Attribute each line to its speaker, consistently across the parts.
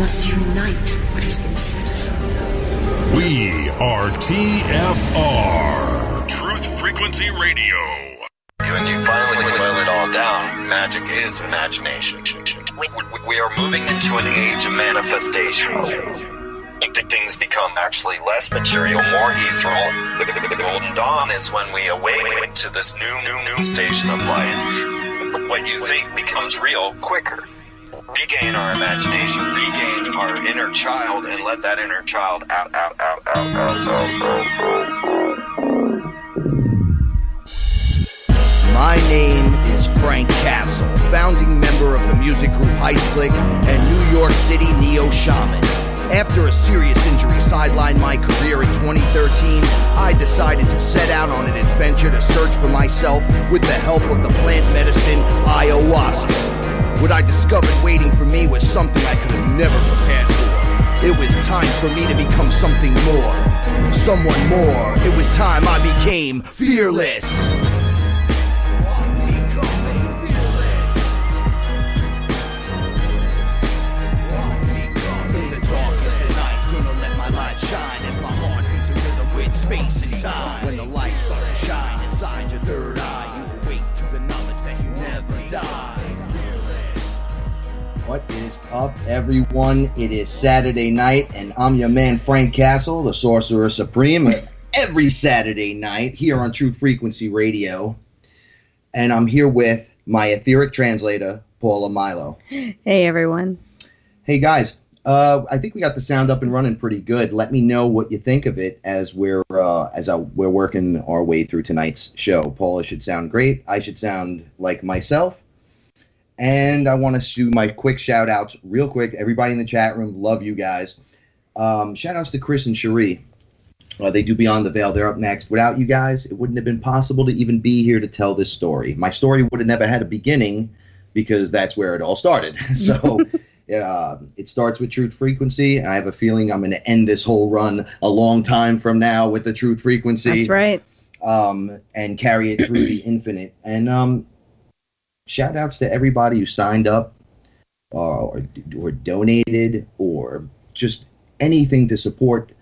Speaker 1: must unite what has been set asunder.
Speaker 2: We are TFR. Truth Frequency Radio.
Speaker 3: When you finally boil it all down, magic is imagination. We are moving into an age of manifestation. Things become actually less material, more ethereal. The golden dawn is when we awaken to this new station of life. What you think becomes real quicker. Regain our imagination, regain our inner child, and let that inner child out.
Speaker 4: My name is Frank Castle, founding member of the music group Heist Click and New York City Neo Shaman. After a serious injury sidelined my career in 2013, I decided to set out on an adventure to search for myself with the help of the plant medicine Ayahuasca. What I discovered waiting for me was something I could have never prepared for. It was time for me to become something more, someone more. It was time I became fearless. Shine as my heart beats a rhythm with space and time. When the light starts to shine inside your third eye, you awake to the knowledge that you never die. What is up, everyone? It is Saturday night, and I'm your man Frank Castle, the Sorcerer Supreme, every Saturday night here on Truth Frequency Radio. And I'm here with my etheric translator, Paula Milo.
Speaker 5: Hey, everyone.
Speaker 4: Hey, guys. I think we got the sound up and running pretty good. Let me know what you think of it as we're working our way through tonight's show. Paula should sound great. I should sound like myself. And I want to do my quick shout outs real quick. Everybody in the chat room, love you guys. Shout outs to Chris and Cherie. They do Beyond the Veil. They're up next. Without you guys, it wouldn't have been possible to even be here to tell this story. My story would have never had a beginning because that's where it all started. So it starts with Truth Frequency, and I have a feeling I'm going to end this whole run a long time from now with the Truth Frequency.
Speaker 5: That's right.
Speaker 4: And carry it through the infinite. And shout outs to everybody who signed up or donated or just anything to support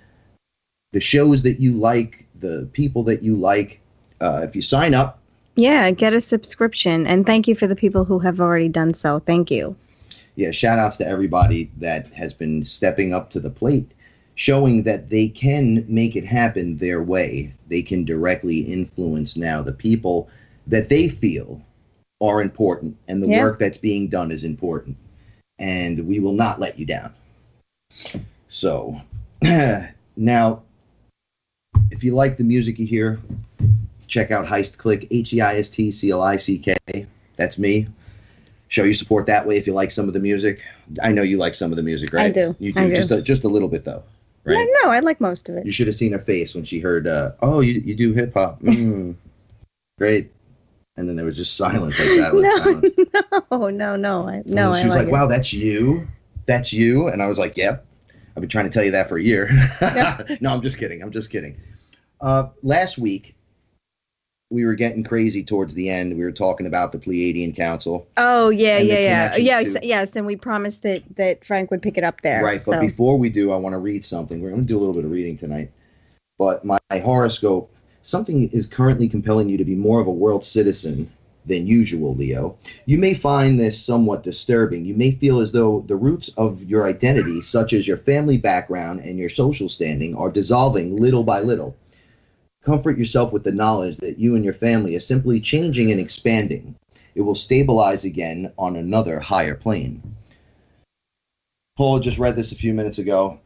Speaker 4: the shows that you like, the people that you like. If you sign up.
Speaker 5: Yeah, get a subscription. And thank you for the people who have already done so. Thank you.
Speaker 4: Yeah, shout outs to everybody that has been stepping up to the plate, showing that they can make it happen their way. They can directly influence now the people that they feel are important, and the work that's being done is important. And we will not let you down. So, now, if you like the music you hear, check out Heist Click, HEISTCLICK. That's me. Show your support that way if you like some of the music. I know you like some of the music, right?
Speaker 5: I do.
Speaker 4: You do. Just a little bit, though, right?
Speaker 5: Yeah, no, I like most of it.
Speaker 4: You should have seen her face when she heard, oh, you do hip-hop. Great. And then there was just silence like that.
Speaker 5: No.
Speaker 4: She was like, wow, that's you? That's you? And I was like, yep. I've been trying to tell you that for a year. Yep. No, I'm just kidding. Last week, we were getting crazy towards the end. We were talking about the Pleiadian Council.
Speaker 5: Oh, yeah. Yes, and we promised that Frank would pick it up there.
Speaker 4: Right, but before we do, I want to read something. We're going to do a little bit of reading tonight. But my horoscope, something is currently compelling you to be more of a world citizen than usual, Leo. You may find this somewhat disturbing. You may feel as though the roots of your identity, such as your family background and your social standing, are dissolving little by little. Comfort yourself with the knowledge that you and your family are simply changing and expanding. It will stabilize again on another higher plane. Paula just read this a few minutes ago.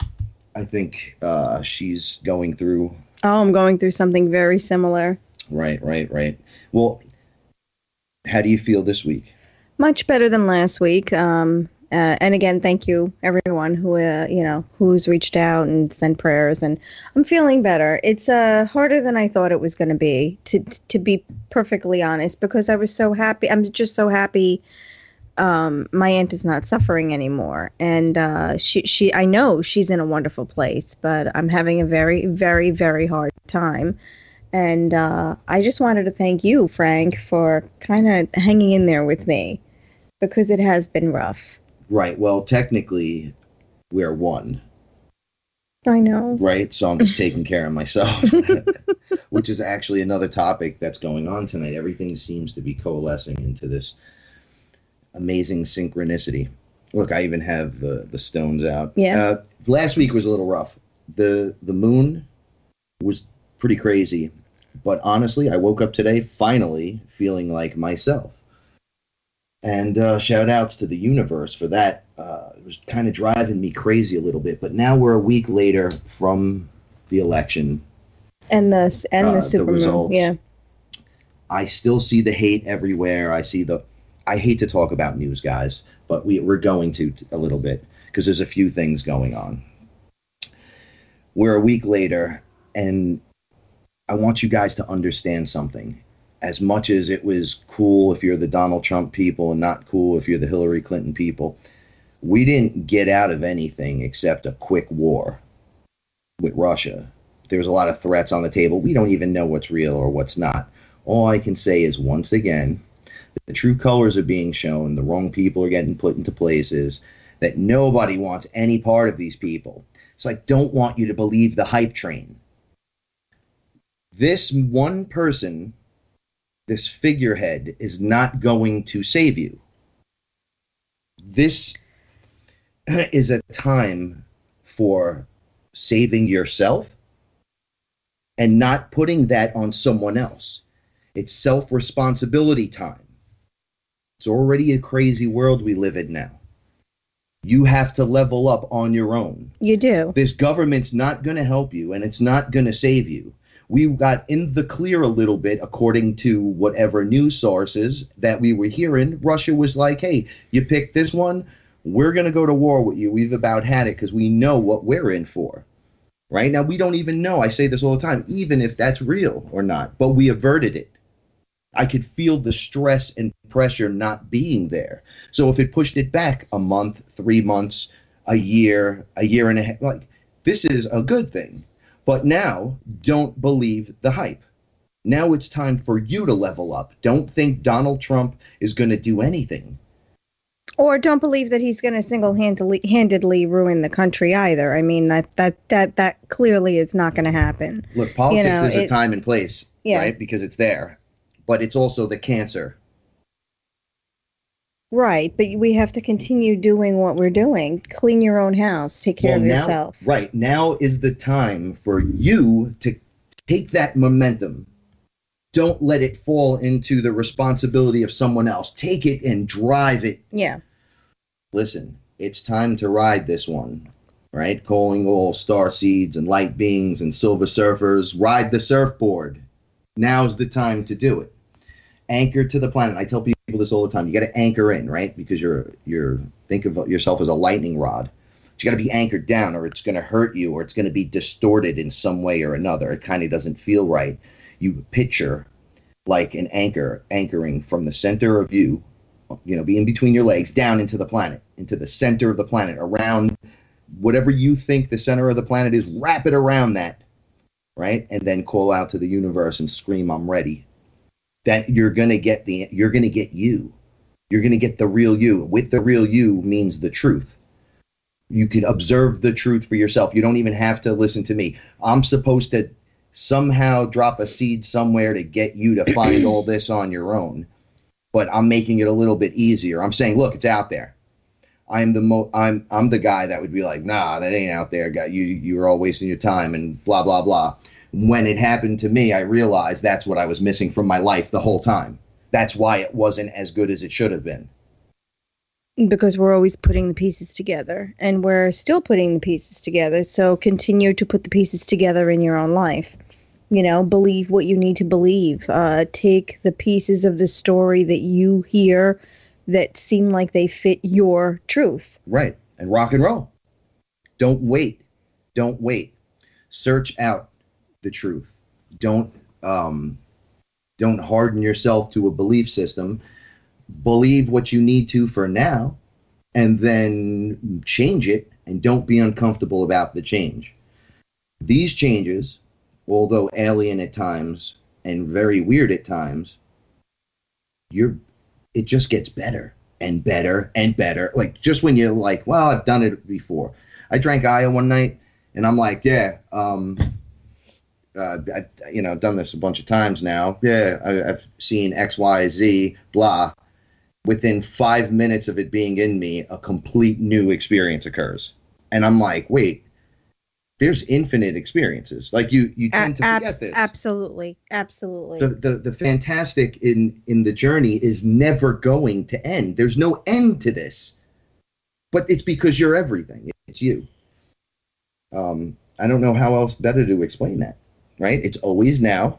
Speaker 4: I think she's going through...
Speaker 5: Oh, I'm going through something very similar.
Speaker 4: Right. Well, how do you feel this week?
Speaker 5: Much better than last week. And again, thank you, everyone who's reached out and sent prayers. And I'm feeling better. It's harder than I thought it was going to be, to be perfectly honest, because I was so happy. I'm just so happy my aunt is not suffering anymore. And I know she's in a wonderful place, but I'm having a very, very, very hard time. And I just wanted to thank you, Frank, for kind of hanging in there with me, because it has been rough.
Speaker 4: Right. Well, technically, we're one.
Speaker 5: I know.
Speaker 4: Right? So I'm just taking care of myself, which is actually another topic that's going on tonight. Everything seems to be coalescing into this amazing synchronicity. Look, I even have the stones out.
Speaker 5: Yeah.
Speaker 4: Last week was a little rough. The moon was pretty crazy. But honestly, I woke up today finally feeling like myself. And shout outs to the universe for that. It was kind of driving me crazy a little bit. But now we're a week later from the election.
Speaker 5: And the supermoon.
Speaker 4: Results.
Speaker 5: Yeah.
Speaker 4: I still see the hate everywhere. I hate to talk about news, guys, but we're going to a little bit because there's a few things going on. We're a week later, and I want you guys to understand something. As much as it was cool if you're the Donald Trump people and not cool if you're the Hillary Clinton people, we didn't get out of anything except a quick war with Russia. There was a lot of threats on the table. We don't even know what's real or what's not. All I can say is, once again, the true colors are being shown. The wrong people are getting put into places that nobody wants any part of these people. It's like, don't want you to believe the hype train. This one person, this figurehead, is not going to save you. This is a time for saving yourself and not putting that on someone else. It's self-responsibility time. It's already a crazy world we live in now. You have to level up on your own.
Speaker 5: You do.
Speaker 4: This government's not going to help you, and it's not going to save you. We got in the clear a little bit, according to whatever news sources that we were hearing. Russia was like, hey, you picked this one, we're going to go to war with you. We've about had it because we know what we're in for. Right now, we don't even know. I say this all the time, even if that's real or not, but we averted it. I could feel the stress and pressure not being there. So if it pushed it back a month, 3 months, a year and a half, like, this is a good thing. But now, don't believe the hype. Now it's time for you to level up. Don't think Donald Trump is going to do anything.
Speaker 5: Or don't believe that he's going to single-handedly ruin the country either. I mean, that clearly is not going to happen.
Speaker 4: Look, politics, there's a time and place, right? Because it's there. But it's also the cancer. Right,
Speaker 5: but we have to continue doing what we're doing. Clean your own house. Take care of yourself.
Speaker 4: Right, now is the time for you to take that momentum. Don't let it fall into the responsibility of someone else. Take it and drive it.
Speaker 5: Yeah.
Speaker 4: Listen, it's time to ride this one, right? Calling all star seeds and light beings and silver surfers. Ride the surfboard. Now's the time to do it. Anchor to the planet. I tell people this all the time. You got to anchor in, right? Because you're think of yourself as a lightning rod. But you got to be anchored down, or it's going to hurt you, or it's going to be distorted in some way or another. It kind of doesn't feel right. You picture like an anchor anchoring from the center of you, being between your legs, down into the planet, into the center of the planet, around whatever you think the center of the planet is. Wrap it around that, right? And then call out to the universe and scream, "I'm ready." That you're going to get you. You're going to get the real you. With the real you means the truth. You can observe the truth for yourself. You don't even have to listen to me. I'm supposed to somehow drop a seed somewhere to get you to find all this on your own. But I'm making it a little bit easier. I'm saying, look, it's out there. I'm the guy that would be like, nah, that ain't out there. You're all wasting your time and blah, blah, blah. When it happened to me, I realized that's what I was missing from my life the whole time. That's why it wasn't as good as it should have been.
Speaker 5: Because we're always putting the pieces together, and we're still putting the pieces together. So continue to put the pieces together in your own life. Believe what you need to believe. Take the pieces of the story that you hear that seem like they fit your truth.
Speaker 4: Right. And rock and roll. Don't wait. Search out the truth. Don't harden yourself to a belief system. Believe what you need to for now, and then change it, and don't be uncomfortable about the change. These changes, although alien at times and very weird at times, it just gets better and better and better. Like, just when you're like, well, I've done it before. I drank Aya one night, and I'm like, yeah, I've done this a bunch of times now. Yeah, I've seen X, Y, Z, blah. Within 5 minutes of it being in me, a complete new experience occurs. And I'm like, wait, there's infinite experiences. Like you tend to forget this.
Speaker 5: Absolutely.
Speaker 4: The fantastic in the journey is never going to end. There's no end to this. But it's because you're everything. It's you. I don't know how else better to explain that. Right? It's always now.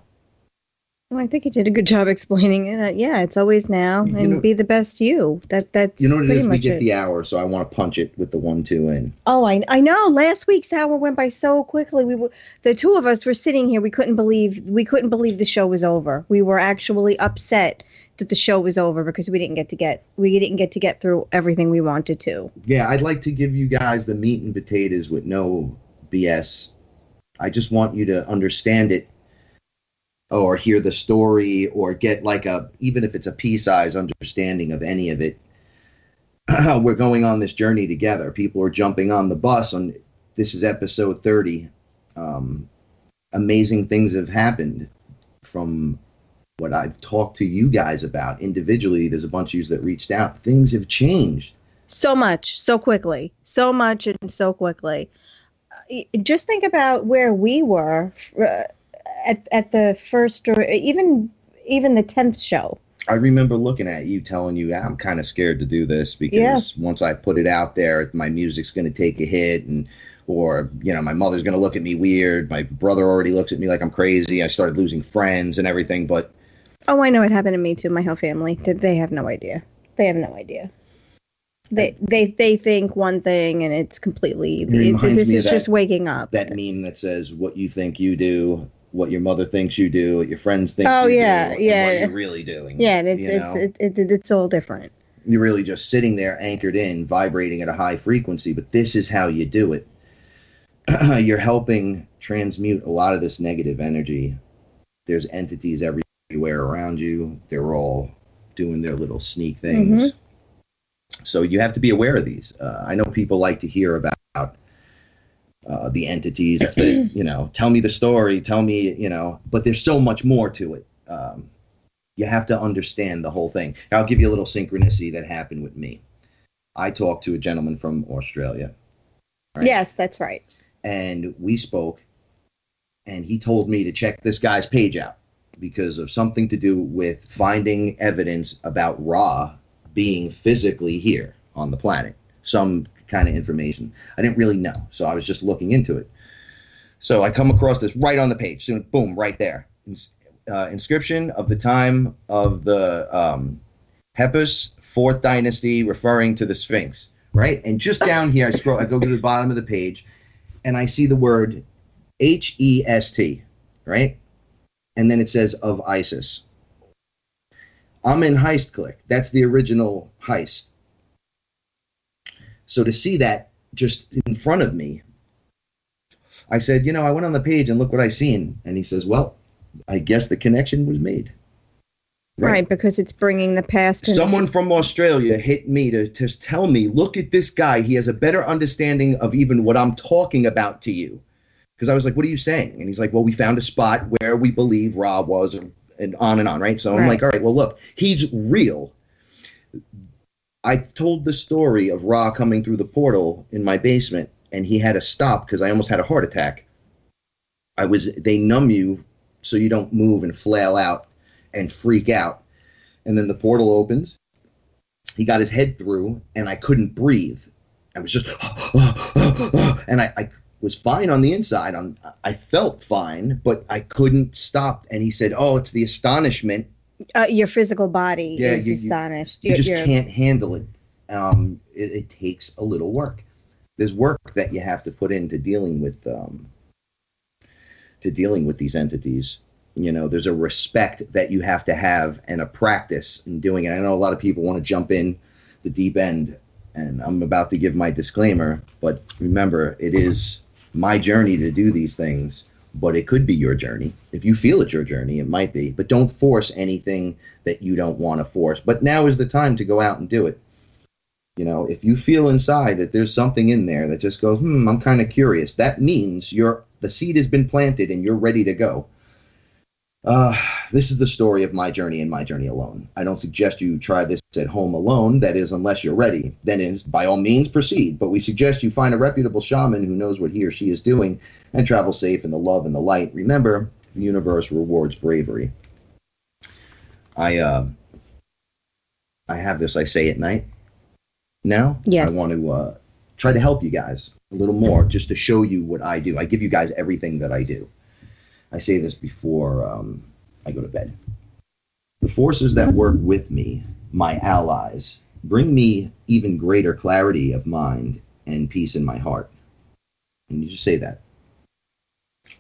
Speaker 5: Well, I think you did a good job explaining it. Yeah, it's always now, and be the best you. That's
Speaker 4: you know what it is. We
Speaker 5: get
Speaker 4: the hour, so I want to punch it with the 1-2 in.
Speaker 5: Oh, I know. Last week's hour went by so quickly. The two of us were sitting here. We couldn't believe the show was over. We were actually upset that the show was over because we didn't get to get through everything we wanted to.
Speaker 4: Yeah, I'd like to give you guys the meat and potatoes with no BS. I just want you to understand it. Or hear the story, or get like even if it's a pea-sized understanding of any of it. We're going on this journey together. People are jumping on the bus. This is episode 30. Amazing things have happened from what I've talked to you guys about individually. There's a bunch of you that reached out. Things have changed. So much, so quickly. So much and so quickly. Just think about where we were at the first or even the 10th show. I remember looking at you, telling you, I'm kind of scared to do this because once I put it out there, my music's going to take a hit, or my mother's going to look at me weird. My brother already looks at me like I'm crazy. I started losing friends and everything. But I know it happened to me too. My whole family, they have no idea. They have no idea. They think one thing, and it's completely. This is just waking up. That meme that says, "What you think you do, what your mother thinks you do, what your friends think you do, and what you're really doing." Yeah, and it's all different. You're really just sitting there anchored in, vibrating at a high frequency, but this is how you do it. You're helping transmute a lot of this negative energy. There's entities everywhere around you. They're all doing their little sneak things. Mm-hmm. So you have to be aware of these. I know people like to hear about the entities that, tell me the story, tell me, but there's so much more to it. You have to understand the whole thing. I'll give you a little synchronicity that happened with me. I talked to a gentleman from Australia. Right? Yes, that's right. And we spoke, and he told me to check this guy's page out because of something to do with finding evidence about Ra being physically here on the planet. Some kind of information. I didn't really know, so I was just looking into it. So I come across this right on the page. Soon, boom, right there. Inscription of the time of the Hepus, 4th dynasty, referring to the Sphinx, right? And just down here, I go to the bottom of the page, and I see the word HEST, right? And then it says of Isis. I'm in Heist Click. That's the original Heist. So to see that just in front of me, I said, I went on the page and look what I seen. And he says, well, I guess the connection was made. Right, because it's bringing the past. Someone from Australia hit me to tell me, look at this guy. He has a better understanding of even what I'm talking about to you. Because I was like, what are you saying? And he's like, well, we found a spot where we believe Ra was, and on, right? So I'm like, all right, well, look, he's real. I told the story of Ra coming through the portal in my basement, and he had to stop because I almost had a heart attack. They numb you so you don't move and flail out and freak out. And then the portal opens. He got his head through, and I couldn't breathe. I was just, and I was fine on the inside. I felt fine, but I couldn't stop. And he said, oh, it's the astonishment. Your physical body is astonished. You just can't handle it. It takes a little work. There's work that you have to put into dealing with these entities. There's a respect that you have to have and a practice in doing it. I know a lot of people want to jump in the deep end, and I'm about to give my disclaimer, but remember, it is my journey to do these things, but it could be your journey. If you feel it's your journey, it might be, but don't force anything that you don't want to force. But now is the time to go out and do it. You know, if you feel inside that there's something in there that just goes, I'm kind of curious, that means the seed has been planted and you're ready to go. This is the story of my journey and my journey alone. I don't suggest you try this at home alone. That is, unless you're ready. Then, by all means, proceed. But we suggest you find a reputable shaman who knows what he or she is doing and travel safe in the love and the light. Remember, the universe rewards bravery. I have this I say at night. Now,
Speaker 5: yes.
Speaker 4: I want to try to help you guys a little more, just to show you what I do. I give you guys everything that I do. I say this before I go to bed. The forces that work with me, my allies, bring me even greater clarity of mind and peace in my heart. And you just say that.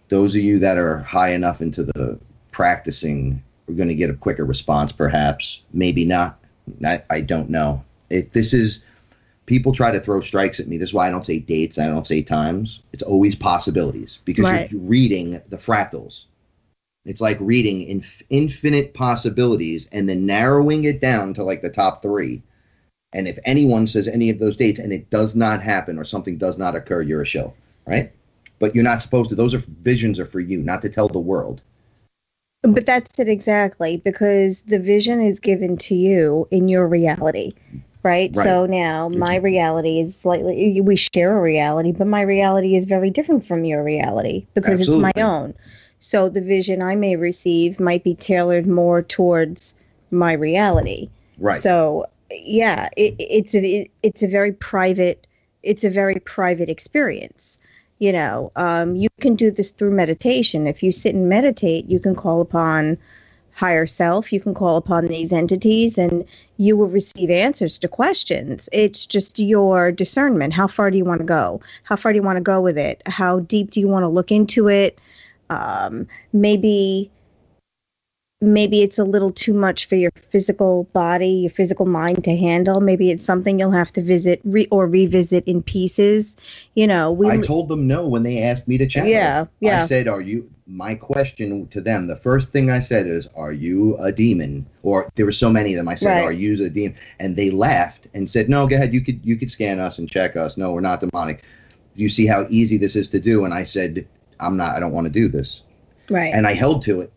Speaker 4: Those of you that are high enough into the practicing are going to get a quicker response, perhaps. Maybe not. I don't know. People try to throw strikes at me. This is why I don't say dates. I don't say times. It's always possibilities, because
Speaker 5: right.
Speaker 4: You're reading the fractals. It's like reading infinite possibilities and then narrowing it down to like the top 3. And if anyone says any of those dates and it does not happen or something does not occur, you're a shill, right? But you're not supposed to. Those visions are for you, not to tell the world.
Speaker 5: But that's it exactly, because the vision is given to you in your reality. Right. So now my reality is slightly, we share a reality, but my reality is very different from your reality because Absolutely. It's my own. So the vision I may receive might be tailored more towards my reality.
Speaker 4: Right.
Speaker 5: So yeah, it's a very private experience. You know, you can do this through meditation. If you sit and meditate, you can call upon higher self, you can call upon these entities, and you will receive answers to questions. It's just your discernment. How far do you want to go? How far do you want to go with it? How deep do you want to look into it? Maybe it's a little too much for your physical body, your physical mind to handle. Maybe it's something you'll have to visit or revisit in pieces. You know,
Speaker 4: I told them no when they asked me to channel.
Speaker 5: Yeah.
Speaker 4: I said, my question to them, the first thing I said is, are you a demon? Or there were so many of them. I said, right. Are you a demon? And they laughed and said, no, go ahead. You could scan us and check us. No, we're not demonic. You see how easy this is to do? And I said, I don't want to do this.
Speaker 5: Right.
Speaker 4: And I held to it.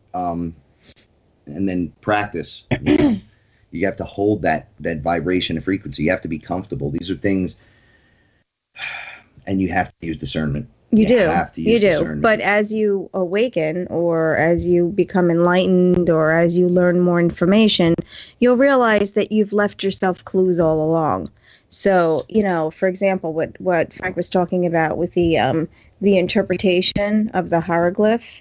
Speaker 4: And then practice. You have to hold that vibration and frequency. You have to be comfortable. These are things, and you have to use discernment. You do. Have to use discernment.
Speaker 5: But as you awaken, or as you become enlightened, or as you learn more information, you'll realize that you've left yourself clues all along. So, you know, for example, what Frank was talking about with the interpretation of the hieroglyph.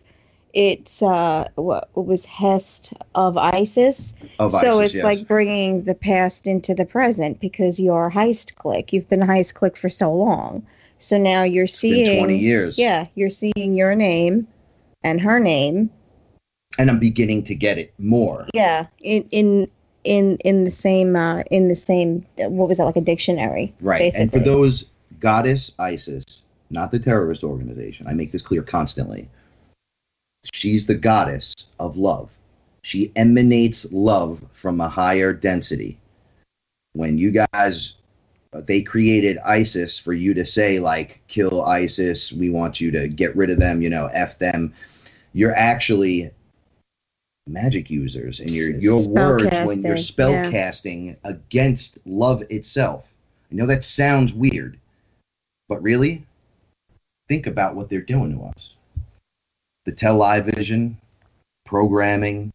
Speaker 5: It's what was Hest of Isis. It's
Speaker 4: yes.
Speaker 5: like bringing the past into the present, because you're Heist Click. You've been Heist Click for so long. So now you're seeing
Speaker 4: been 20 years.
Speaker 5: Yeah, you're seeing your name and her name.
Speaker 4: And I'm beginning to get it more.
Speaker 5: Yeah, in the same what was that, like a dictionary?
Speaker 4: Right. Basically. And for those, Goddess Isis, not the terrorist organization. I make this clear constantly. She's the goddess of love. She emanates love from a higher density. When you guys, they created ISIS for you to say, like, kill ISIS, we want you to get rid of them, F them. You're actually magic users, and your words when you're spell casting against love itself. I know that sounds weird, but really, think about what they're doing to us. The television, programming.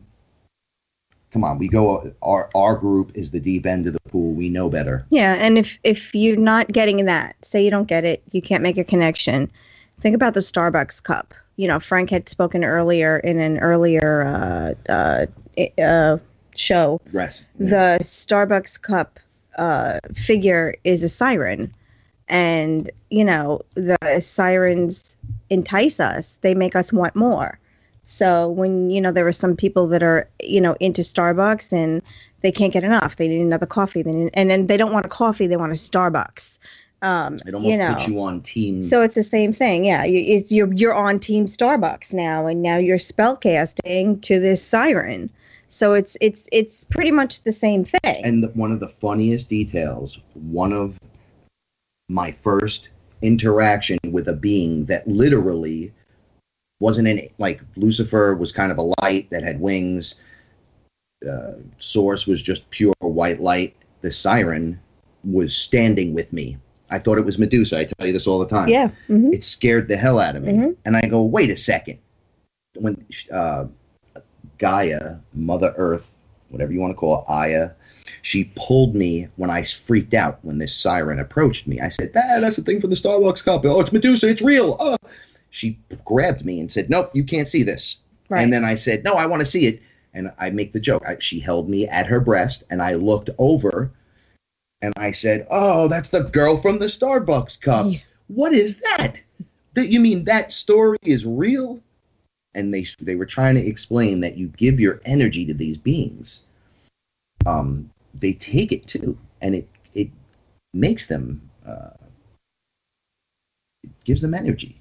Speaker 4: Come on, we go. Our group is the deep end of the pool. We know better.
Speaker 5: Yeah, and if you're not getting that, say you don't get it, you can't make a connection. Think about the Starbucks cup. You know, Frank had spoken earlier in an earlier show.
Speaker 4: Right.
Speaker 5: The Starbucks cup figure is a siren. And, the sirens entice us. They make us want more. So when, there are some people that are, into Starbucks and they can't get enough. They need another coffee. And then they don't want a coffee. They want a Starbucks.
Speaker 4: It almost puts you on team.
Speaker 5: So it's the same thing. Yeah. You're on team Starbucks now. And now you're spellcasting to this siren. So it's pretty much the same thing.
Speaker 4: And one of the funniest details, one of my first interaction with a being that literally wasn't in, like, Lucifer was kind of a light that had wings. Source was just pure white light. The siren was standing with me. I thought it was Medusa. I tell you this all the time.
Speaker 5: Yeah. Mm-hmm.
Speaker 4: It scared the hell out of me.
Speaker 5: Mm-hmm.
Speaker 4: And I go, wait a second. When Gaia, Mother Earth, whatever you want to call it, Aya, she pulled me when I freaked out when this siren approached me. I said, that's the thing from the Starbucks cup. Oh, it's Medusa. It's real. She grabbed me and said, nope, you can't see this. Right. And then I said, no, I want to see it. And I make the joke. She held me at her breast, and I looked over, and I said, oh, that's the girl from the Starbucks cup. Yeah. What is that? You mean that story is real? And they were trying to explain that you give your energy to these beings. They take it too, and it makes them, it gives them energy.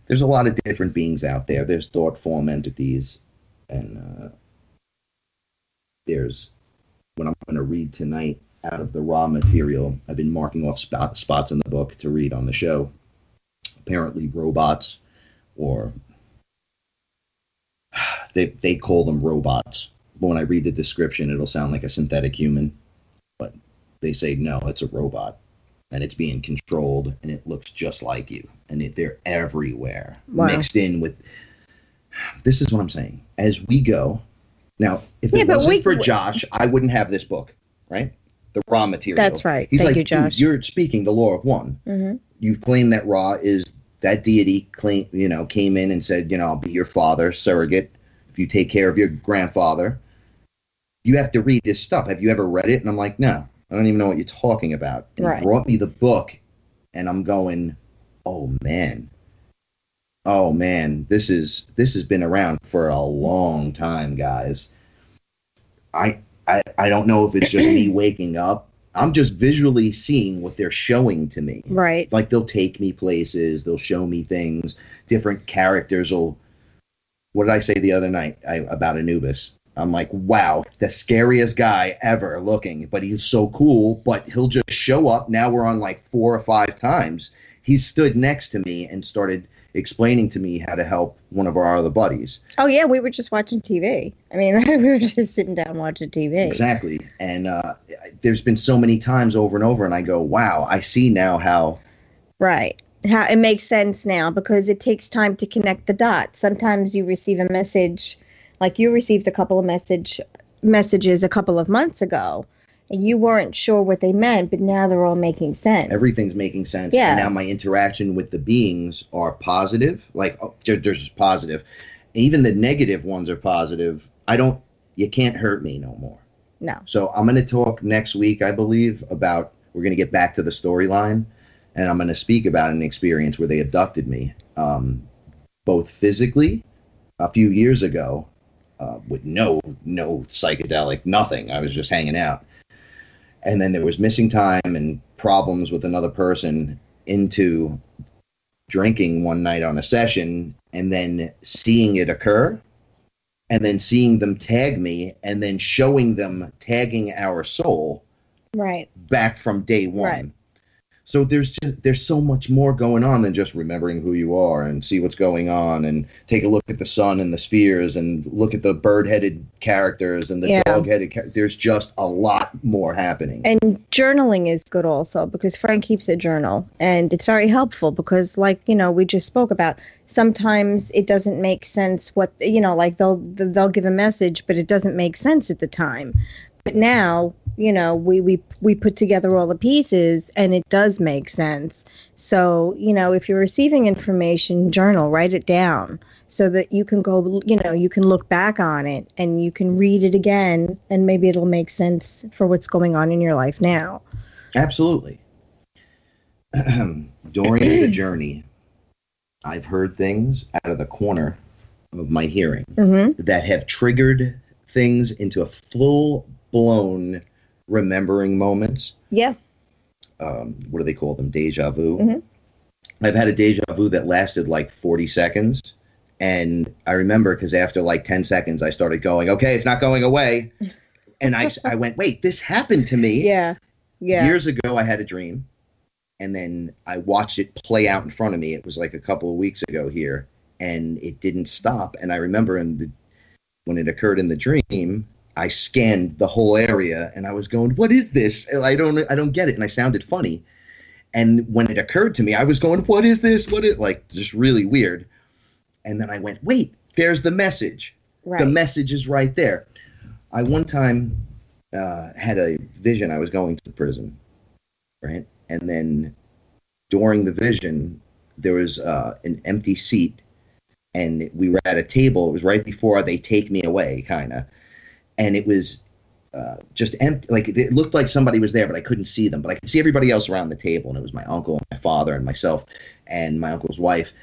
Speaker 4: There's a lot of different beings out there. There's thought form entities, and there's what I'm going to read tonight out of the raw material. I've been marking off spots in the book to read on the show. Apparently robots, or they call them robots. But when I read the description, it'll sound like a synthetic human. But they say, no, it's a robot. And it's being controlled, and it looks just like you. And they're everywhere. Wow. Mixed in with... This is what I'm saying. As we go... Now, if it wasn't for Josh, I wouldn't have this book, right? The raw material.
Speaker 5: That's right.
Speaker 4: He's
Speaker 5: Thank
Speaker 4: like,
Speaker 5: you, Josh.
Speaker 4: Dude, you're speaking the law of one. Mm-hmm. You've claimed that Ra is that deity, came in and said, I'll be your father, surrogate, if you take care of your grandfather. You have to read this stuff. Have you ever read it? And I'm like, no, I don't even know what you're talking about. And He brought me the book, and I'm going, oh man, this has been around for a long time, guys. I don't know if it's just me waking up. I'm just visually seeing what they're showing to me.
Speaker 5: Right.
Speaker 4: Like, they'll take me places, they'll show me things, different characters will... What did I say the other night about Anubis? I'm like, wow, the scariest guy ever looking, but he's so cool, but he'll just show up. Now we're on like 4 or 5 times. He stood next to me and started explaining to me how to help one of our other buddies. Oh, yeah, we were just watching TV. I mean, we were just sitting down watching TV. Exactly. And there's been so many times over and over, and I go, wow, I see now how... Right. How it makes sense now, because it takes time to connect the dots. Sometimes you receive a message, like you received a couple of messages a couple of months ago, and you weren't sure what they meant, but now they're all making sense. Everything's making sense. Yeah. And now my interaction with the beings are positive. Like, there's positive. Even the negative ones are positive. You can't hurt me no more. No. So I'm going to talk next week, I believe, about, we're going to get back to the storyline, and I'm going to speak about an experience where they abducted me, both physically a few years ago, with no psychedelic, nothing. I was just hanging out. And then there was missing time and problems with another person, into drinking one night on a session, and then seeing it occur, and then seeing them tag me, and then showing them tagging our soul back from day one. Right. So there's so much more going on than just remembering who you are and see what's going on and take a look at the sun and the spheres and look at the bird-headed characters and the dog-headed characters. There's just a lot more happening. And journaling is good also, because Frank keeps a journal, and it's very helpful because, like, we just spoke about, sometimes it doesn't make sense what, like they'll give a message, but it doesn't make sense at the time. But now, we put together all the pieces, and it does make sense. So, if you're receiving information, journal, write it down so that you can go, you can look back on it and you can read it again, and maybe it'll make sense for what's going on in your life now. Absolutely. During the journey, I've heard things out of the corner of my hearing that have triggered things into a full-blown remembering moments. Yeah. What do they call them? Deja vu. Mm-hmm. I've had a deja vu that lasted like 40 seconds, And I remember because after like 10 seconds, I started going, okay, it's not going away. And I went, wait, this happened to me.
Speaker 5: Yeah.
Speaker 4: Years ago, I had a dream. And then I watched it play out in front of me. It was like a couple of weeks ago here. And it didn't stop. And I remember when it occurred in the dream, I scanned the whole area and I was going, what is this? I don't get it. And I sounded funny. And when it occurred to me, I was going, what is this? Like just really weird. And then I went, wait, there's the message. Right. The message is right there. I one time had a vision. I was going to prison, right? And then during the vision, there was an empty seat. And we were at a table. It was right before they take me away, kind of. And it was just empty. Like it looked like somebody was there, but I couldn't see them. But I could see everybody else around the table. And it was my uncle, and my father, and myself, and my uncle's wife.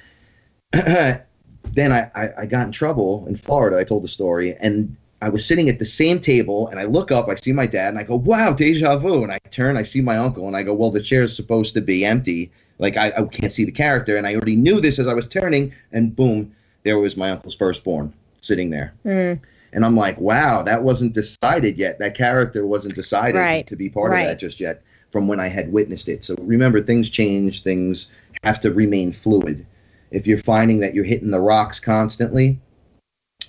Speaker 4: Then I got in trouble in Florida. I told the story. And I was sitting at the same table. And I look up. I see my dad. And I go, wow, deja vu. And I turn. I see my uncle. And I go, well, the chair's supposed to be empty. Like I can't see the character. And I already knew this as I was turning. And boom, there was my uncle's firstborn sitting there. And I'm like, wow, that wasn't decided yet. That character wasn't decided to be part of that just yet from when I had witnessed it. So remember, things change. Things have to remain fluid. If you're finding that you're hitting the rocks constantly,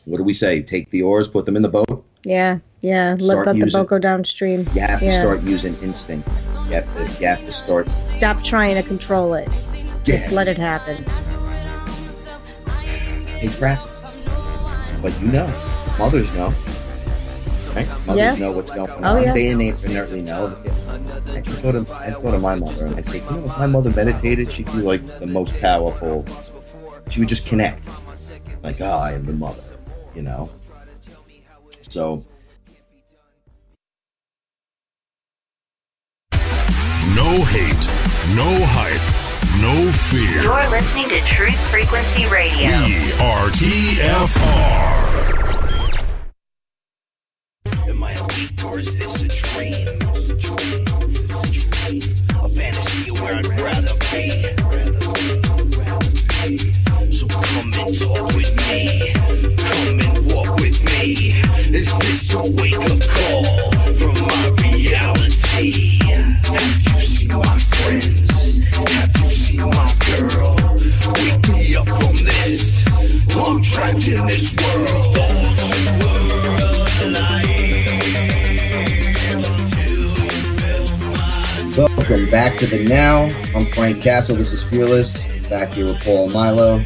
Speaker 4: what do we say? Take the oars, put them in the boat.
Speaker 5: Yeah. Let the boat go downstream.
Speaker 4: You have to start using instinct. You have to start.
Speaker 5: Stop trying to control it. Just let it happen.
Speaker 4: Take practice. But mothers know. Right? Mothers know what's going on. They innately know. I go to my mother and I say, if my mother meditated, she'd be like the most powerful. She would just connect. Like, I am the mother, So.
Speaker 2: No hate, no hype, no fear.
Speaker 6: You're listening to Truth Frequency Radio.
Speaker 2: We are TFR.
Speaker 7: Am I a weak or is this a dream? A fantasy where I'd rather be. So come and talk with me. Come and walk with me. Is this a wake-up call from my reality? Have you seen my friends? Have you seen my girl? Wake me up from this. I'm trapped in this world.
Speaker 4: Welcome back to the Now. I'm Frank Castle. This is Fearless. Back here with Paul and Milo,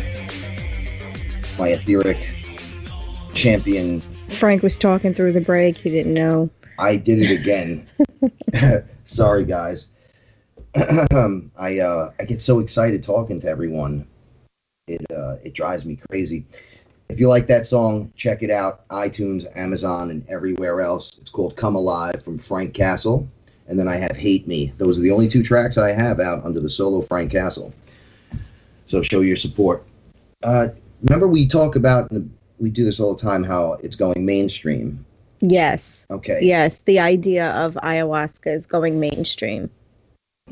Speaker 4: my etheric champion.
Speaker 5: Frank was talking through the break. He didn't know.
Speaker 4: I did it again. Sorry, guys. I get so excited talking to everyone. It drives me crazy. If you like that song, check it out. iTunes, Amazon, and everywhere else. It's called Come Alive from Frank Castle. And then I have Hate Me. Those are the only two tracks I have out under the solo Frank Castle. So show your support. Remember we talk about, we do this all the time, how it's going mainstream.
Speaker 5: Yes.
Speaker 4: Okay.
Speaker 5: Yes, the idea of ayahuasca is going mainstream.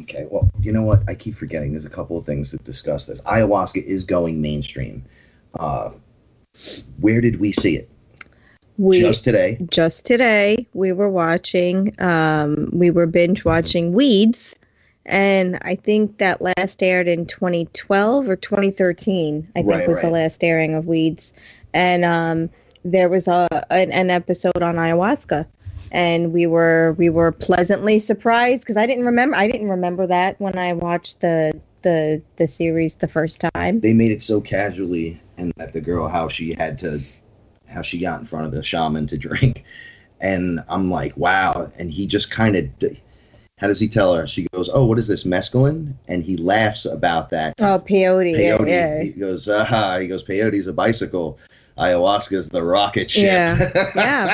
Speaker 4: Okay, well, you know what? I keep forgetting. There's a couple of things to discuss this. Ayahuasca is going mainstream. Where did we see it? Just today, we were watching, we were binge watching Weeds, and I think that last aired in 2012 or 2013, I think was the last airing of Weeds. And there was an episode on ayahuasca, and we were pleasantly surprised because I didn't remember that when I watched the series the first time. They made it so casually, and that the girl, how she got in front of the shaman to drink. And I'm like, wow. And he just kind of, how does he tell her? She goes, oh, what is this, mescaline? And he laughs about that.
Speaker 5: Oh, peyote. Yeah.
Speaker 4: He goes, peyote's a bicycle. Ayahuasca's the rocket ship.
Speaker 5: Yeah,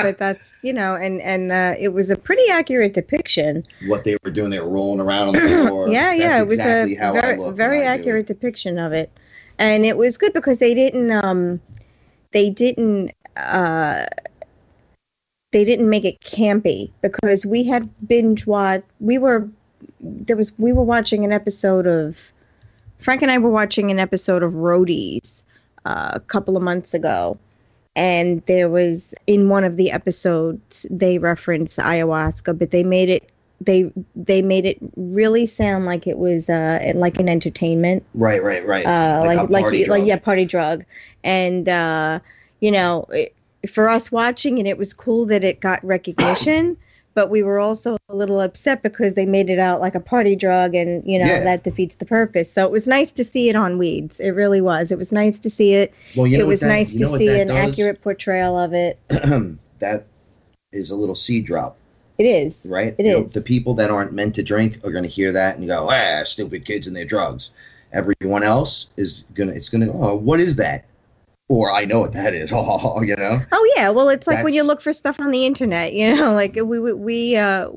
Speaker 5: but that's, and it was a pretty accurate depiction.
Speaker 4: What they were doing, they were rolling around on the floor.
Speaker 5: It was a very accurate depiction of it. And it was good because they didn't make it campy, because we had binge watched. Frank and I were watching an episode of Roadies a couple of months ago, and there was in one of the episodes they referenced ayahuasca, but they made it really sound like it was like an entertainment,
Speaker 4: Right. Party
Speaker 5: drug, and for us watching it, it was cool that it got recognition. But we were also a little upset because they made it out like a party drug, and that defeats the purpose. So it was nice to see it on Weeds. It really was. It was nice to see it.
Speaker 4: Well,
Speaker 5: it was nice to see an accurate portrayal of it.
Speaker 4: That is a little seed drop.
Speaker 5: It is.
Speaker 4: Right?
Speaker 5: It is.
Speaker 4: The people that aren't meant to drink are going to hear that and go, stupid kids and their drugs. Everyone else is going to, oh, what is that? Or I know what that is. Oh,
Speaker 5: Oh yeah. Well, it's like when you look for stuff on the internet, like we have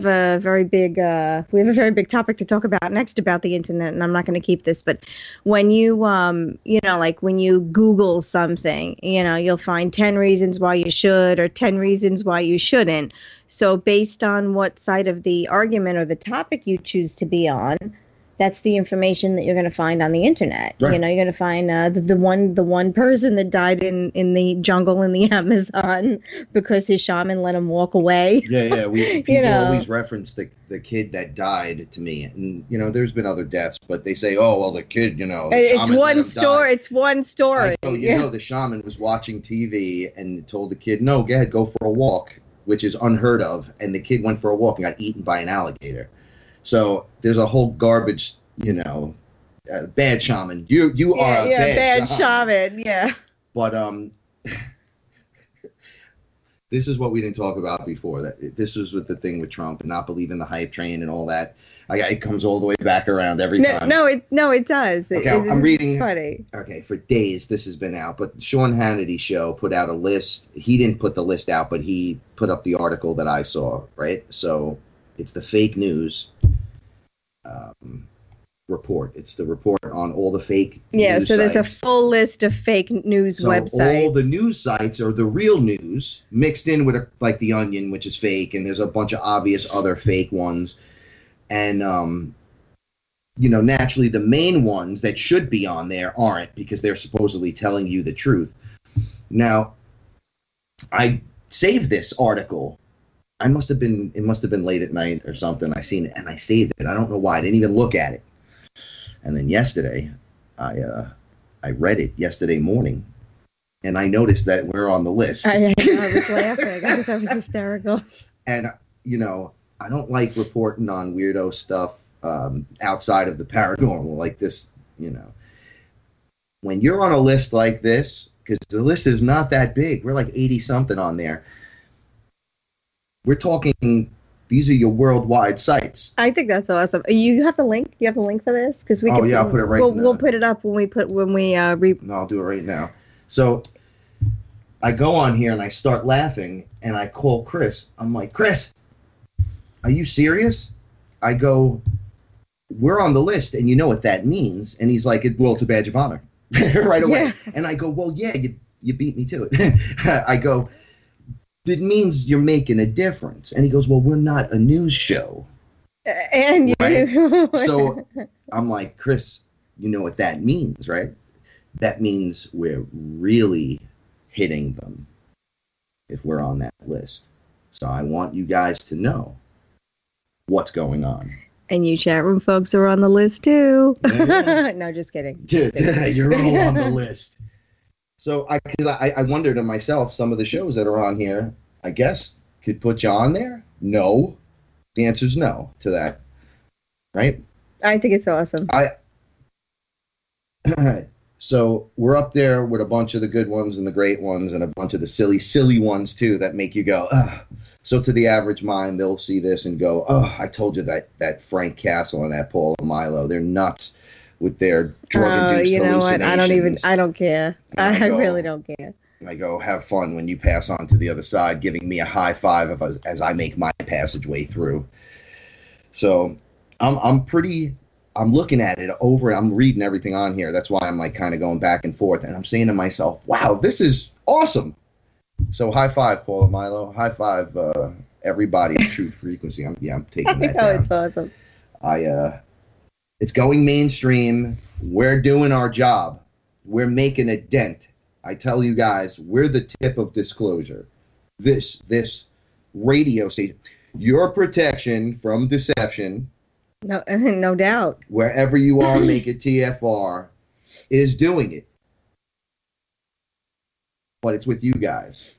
Speaker 5: a very big topic to talk about next about the internet, and I'm not going to keep this, but when you like when you Google something, you'll find 10 reasons why you should or 10 reasons why you shouldn't. So based on what side of the argument or the topic you choose to be on, that's the information that you're going to find on the internet.
Speaker 4: Right.
Speaker 5: You're going to find the one person that died in the jungle in the Amazon because his shaman let him walk away.
Speaker 4: Yeah. People always reference the kid that died to me, and there's been other deaths, but they say, oh well, the kid,
Speaker 5: it's one story. It's one story.
Speaker 4: The shaman was watching TV and told the kid, no, go ahead, go for a walk, which is unheard of, and the kid went for a walk and got eaten by an alligator. So there's a whole garbage, bad shaman. You are a bad shaman.
Speaker 5: Yeah.
Speaker 4: But this is what we didn't talk about before. That this was with the thing with Trump and not believing the hype train and all that. It comes all the way back around every time.
Speaker 5: No, it does.
Speaker 4: Okay, I'm reading.
Speaker 5: Funny.
Speaker 4: Okay, for days this has been out, but Sean Hannity's show put out a list. He didn't put the list out, but he put up the article that I saw. Right, so it's the fake news. Report. It's the report on all the fake news
Speaker 5: so there's
Speaker 4: sites.
Speaker 5: a full list of fake news websites.
Speaker 4: All the news sites are the real news mixed in with like The Onion, which is fake, and there's a bunch of obvious other fake ones. And naturally the main ones that should be on there aren't, because they're supposedly telling you the truth. Now, I saved this article. It must have been late at night or something. I seen it and I saved it. I don't know why. I didn't even look at it. And then yesterday, I read it yesterday morning, and I noticed that we're on the list.
Speaker 5: I was laughing. I thought that was hysterical.
Speaker 4: And I don't like reporting on weirdo stuff outside of the paranormal like this. When you're on a list like this, because the list is not that big, we're like 80 something on there. We're talking. These are your worldwide sites.
Speaker 5: I think that's awesome. You have the link. You have the link for this, because we.
Speaker 4: I'll put it right.
Speaker 5: We'll put it up when we
Speaker 4: No, I'll do it right now. So, I go on here and I start laughing, and I call Chris. I'm like, Chris, are you serious? I go, we're on the list, and you know what that means? And he's like, well, it's a badge of honor, right away. Yeah. And I go, well, yeah, you beat me to it. I go. It means you're making a difference. And he goes, well, we're not a news show.
Speaker 5: And
Speaker 4: right? So I'm like, Chris, you know what that means, right? That means we're really hitting them if we're on that list. So I want you guys to know what's going on.
Speaker 5: And you chat room folks are on the list too. Yeah. No, just kidding.
Speaker 4: You're all on the list. So I wonder to myself, some of the shows that are on here, I guess, could put you on there? No. The answer is no to that. Right?
Speaker 5: I think it's awesome.
Speaker 4: So we're up there with a bunch of the good ones and the great ones and a bunch of the silly ones too that make you go, ugh. So to the average mind, they'll see this and go, oh, I told you that Frank Castle and that Paul Milo, they're nuts. With their drug-induced hallucinations.
Speaker 5: I don't care. I really don't care.
Speaker 4: I go, have fun when you pass on to the other side, giving me a high five as I make my passageway through. So I'm looking at it over, I'm reading everything on here. That's why I'm like kind of going back and forth. And I'm saying to myself, wow, this is awesome. So high five, Paul Milo. High five, everybody at Truth Frequency. I'm taking that down.
Speaker 5: It's awesome.
Speaker 4: It's going mainstream. We're doing our job. we're making a dent. I tell you guys, we're the tip of disclosure. This radio station, your protection from deception,
Speaker 5: No, no doubt.
Speaker 4: wherever you are, make it TFR, is doing it. But it's with you guys.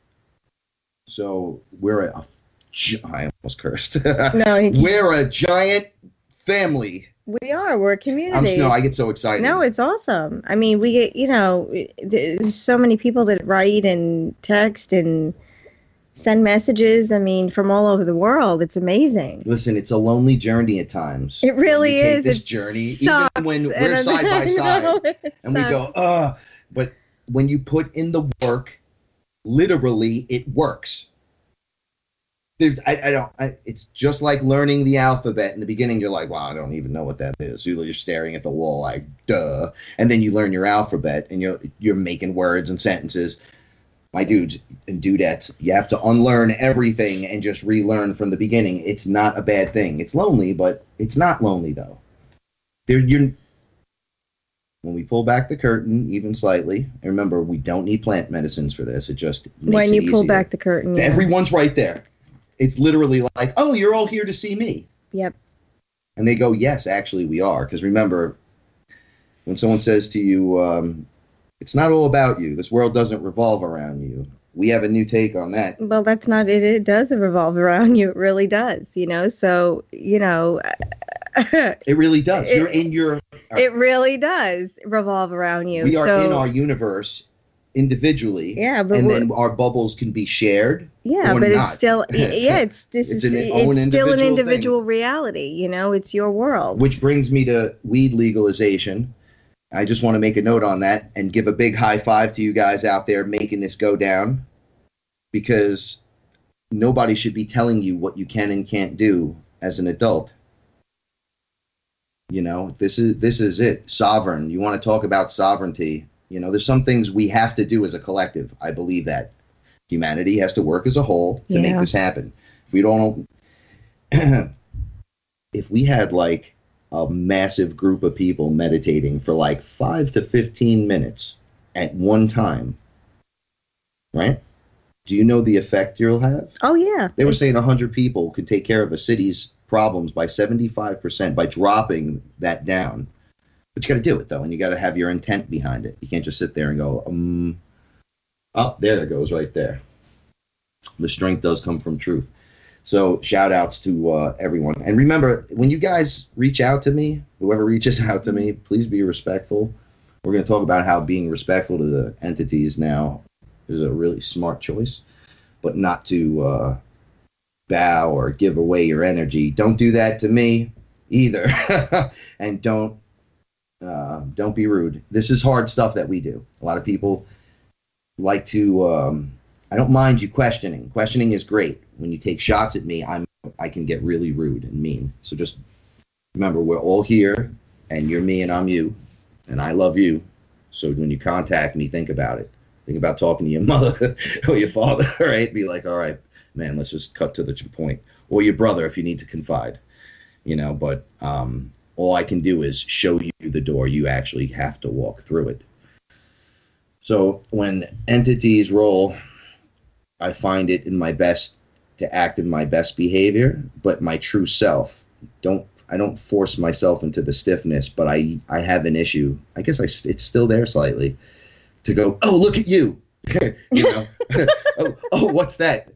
Speaker 4: So we're I almost cursed.
Speaker 5: No,
Speaker 4: we're a giant family.
Speaker 5: we are. We're a community.
Speaker 4: I get so excited.
Speaker 5: No, it's awesome. I mean, we get, there's so many people that write and text and send messages. I mean, from all over the world. It's amazing.
Speaker 4: Listen, it's a lonely journey at times.
Speaker 5: It really
Speaker 4: when you take
Speaker 5: is.
Speaker 4: This
Speaker 5: It
Speaker 4: journey,
Speaker 5: sucks.
Speaker 4: even when
Speaker 5: And
Speaker 4: we're side by side,
Speaker 5: it
Speaker 4: and we
Speaker 5: sucks.
Speaker 4: go, but when you put in the work, literally, it works. It's just like learning the alphabet. In the beginning, you're like, wow, I don't even know what that is. You're staring at the wall like, duh. And then you learn your alphabet, and you're making words and sentences. My dudes and dudettes, you have to unlearn everything and just relearn from the beginning. It's not a bad thing. It's lonely, but it's not lonely, though. When we pull back the curtain even slightly, and remember, we don't need plant medicines for this. It just makes
Speaker 5: When you
Speaker 4: it
Speaker 5: pull
Speaker 4: easier.
Speaker 5: back the curtain. Yeah.
Speaker 4: Everyone's right there. It's literally like, oh, you're all here to see me.
Speaker 5: Yep.
Speaker 4: And they go, yes, actually we are. Because remember, when someone says to you, it's not all about you. This world doesn't revolve around you. We have a new take on that.
Speaker 5: Well, that's not it. It does revolve around you. It really does, So,
Speaker 4: It really does. You're in your...
Speaker 5: It really does revolve around you.
Speaker 4: We are
Speaker 5: so,
Speaker 4: in our universe individually.
Speaker 5: Yeah, but
Speaker 4: and then our bubbles can be shared.
Speaker 5: Yeah,
Speaker 4: or
Speaker 5: but
Speaker 4: not.
Speaker 5: it's still, it's still an
Speaker 4: individual
Speaker 5: individual
Speaker 4: thing.
Speaker 5: reality. It's your world.
Speaker 4: Which brings me to weed legalization. I just want to make a note on that and give a big high five to you guys out there making this go down, because nobody should be telling you what you can and can't do as an adult. This is it. Sovereign. You want to talk about sovereignty. There's some things we have to do as a collective. I believe that humanity has to work as a whole to make this happen. If we don't, if we had like a massive group of people meditating for like 5 to 15 minutes at one time, right? Do you know the effect you'll have?
Speaker 5: Oh, yeah.
Speaker 4: They were saying 100 people could take care of a city's problems by 75% by dropping that down. But you got to do it, though, and you got to have your intent behind it. You can't just sit there and go, oh, there it goes right there. The strength does come from truth. So shout outs to everyone. And remember, when you guys reach out to me, whoever reaches out to me, please be respectful. We're going to talk about how being respectful to the entities now is a really smart choice, but not to bow or give away your energy. Don't do that to me either. And don't be rude. This is hard stuff that we do. A lot of people like to, I don't mind you questioning. Questioning is great. When you take shots at me, I can get really rude and mean. So just remember, we're all here, and you're me and I'm you, and I love you. So when you contact me, think about it. Think about talking to your mother or your father, right? Be like, all right, man, let's just cut to the point. Or your brother if you need to confide, but all I can do is show you the door. You actually have to walk through it. So when entities roll, I find it in my best to act in my best behavior, but my true self. I don't force myself into the stiffness, but I have an issue. I guess it's still there slightly to go, oh, look at you. oh, what's that?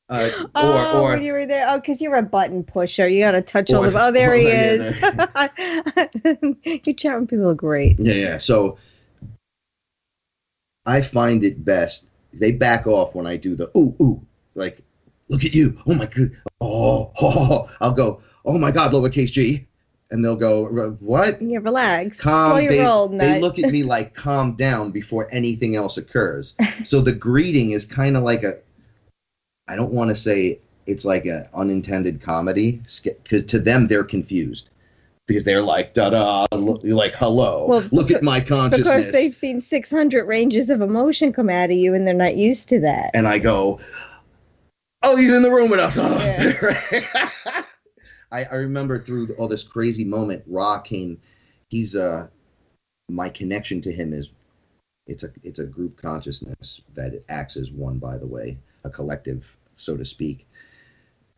Speaker 5: When you were there, because you're a button pusher. You got to touch all the. Oh, there he is. Your chat room people are great.
Speaker 4: Yeah. So I find it best. They back off when I do the ooh, like, look at you. Oh my god. Oh. I'll go, oh my god, lowercase g, and they'll go, what?
Speaker 5: Yeah, relax.
Speaker 4: Calm. They look at me
Speaker 5: nut.
Speaker 4: like calm down before anything else occurs. So the greeting is kind of like I don't want to say it's like an unintended comedy, because to them they're confused. Because they're like, da-da, like, hello, well, look at my consciousness.
Speaker 5: Because they've seen 600 ranges of emotion come out of you, and they're not used to that.
Speaker 4: And I go, oh, he's in the room with us.
Speaker 5: Yeah.
Speaker 4: I remember through all this crazy moment, Ra came. He's my connection to him is it's a group consciousness that it acts as one, by the way, a collective, so to speak.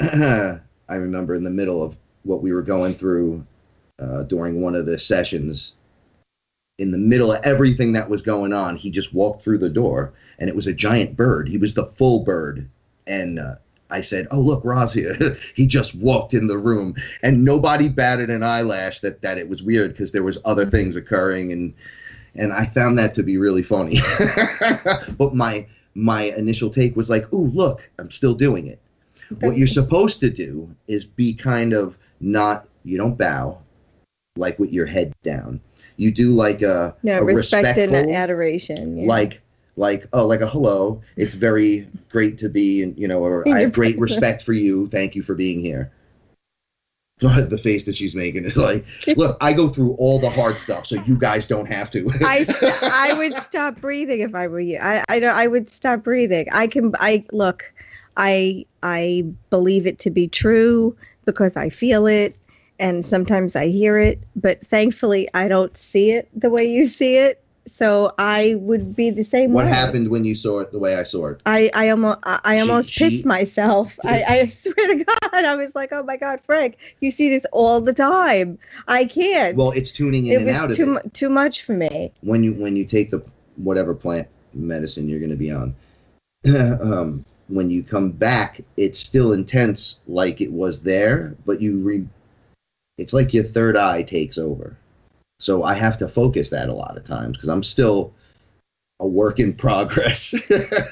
Speaker 4: I remember in the middle of what we were going through during one of the sessions, in the middle of everything that was going on, he just walked through the door, and it was a giant bird. He was the full bird. And I said, oh, look, Roz here. He just walked in the room, and nobody batted an eyelash that it was weird, because there was other things occurring, and I found that to be really funny. But my initial take was like, ooh, look, I'm still doing it. What you're supposed to do is be kind of not, you don't bow, like with your head down. You do like a
Speaker 5: respect and
Speaker 4: respectful,
Speaker 5: adoration. Yeah.
Speaker 4: Like a hello. It's very great to be, and or I have great respect for you. Thank you for being here. The face that she's making is like, look, I go through all the hard stuff, so you guys don't have to.
Speaker 5: I would stop breathing if I were you. I would stop breathing. I believe it to be true because I feel it, and sometimes I hear it, but thankfully I don't see it the way you see it. So I would be the same way.
Speaker 4: What happened when you saw it the way I saw it?
Speaker 5: I almost pissed myself. I swear to God, I was like, oh my God, Frank, you see this all the time. I can't.
Speaker 4: Well, it's tuning in and out of it.
Speaker 5: It was too much for me.
Speaker 4: When you take the whatever plant medicine you're going to be on, when you come back, it's still intense like it was there, but it's like your third eye takes over. So I have to focus that a lot of times because I'm still a work in progress.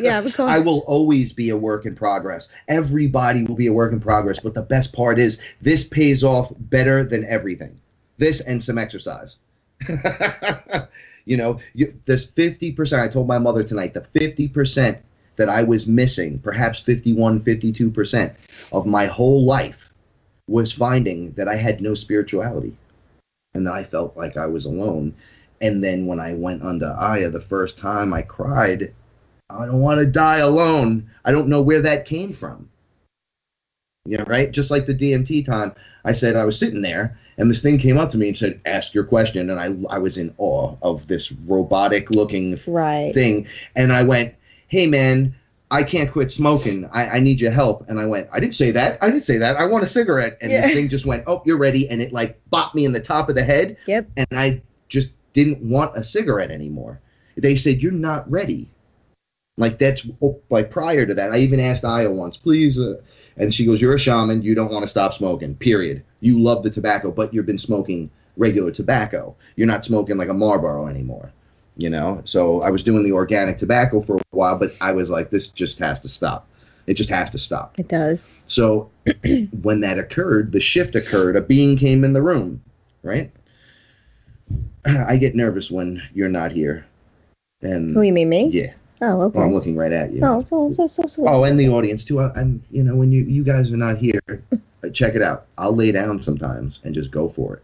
Speaker 5: Yeah, because
Speaker 4: I will always be a work in progress. Everybody will be a work in progress. But the best part is this pays off better than everything. This and some exercise. There's 50%. I told my mother tonight, the 50% that I was missing, perhaps 51, 52% of my whole life was finding that I had no spirituality. And then I felt like I was alone. And then when I went under Aya the first time, I cried, I don't want to die alone. I don't know where that came from. Right? Just like the DMT time, I said I was sitting there, and this thing came up to me and said, ask your question. And I was in awe of this robotic-looking thing. And I went, hey, man, I can't quit smoking. I need your help. And I went, I didn't say that. I want a cigarette. And this thing just went, oh, you're ready. And it like bopped me in the top of the head.
Speaker 5: Yep.
Speaker 4: And I just didn't want a cigarette anymore. They said, you're not ready. Like that's like prior to that. I even asked Aya once, please. And she goes, you're a shaman. You don't want to stop smoking, period. You love the tobacco, but you've been smoking regular tobacco. You're not smoking like a Marlboro anymore. So I was doing the organic tobacco for a while, but I was like, this just has to stop. It just has to stop.
Speaker 5: It does.
Speaker 4: So when that occurred, the shift occurred, a being came in the room, right? I get nervous when you're not here. And
Speaker 5: who, you mean me?
Speaker 4: Yeah.
Speaker 5: Oh, okay.
Speaker 4: Well, I'm looking right at you.
Speaker 5: Oh, so sweet.
Speaker 4: Oh, and the audience too. I'm, when you guys are not here, check it out. I'll lay down sometimes and just go for it.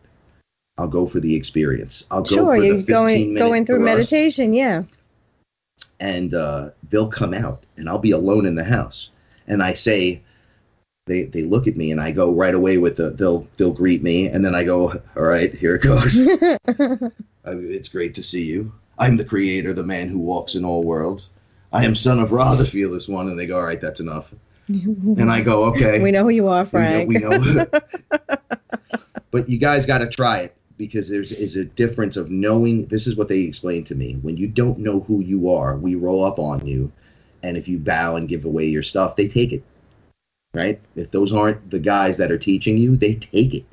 Speaker 4: I'll go for the experience. I'll go for the 15 minutes.
Speaker 5: Going through meditation, yeah.
Speaker 4: And they'll come out, and I'll be alone in the house. And I say, they look at me, and I go right away with they'll greet me, and then I go, all right, here it goes. It's great to see you. I'm the creator, the man who walks in all worlds. I am son of Ra, the fearless one. And they go, all right, that's enough. And I go, okay.
Speaker 5: We know who you are, Frank.
Speaker 4: We know. But you guys got to try it. Because there's a difference of knowing. This is what they explained to me. When you don't know who you are, we roll up on you. And if you bow and give away your stuff, they take it. Right? If those aren't the guys that are teaching you, they take it.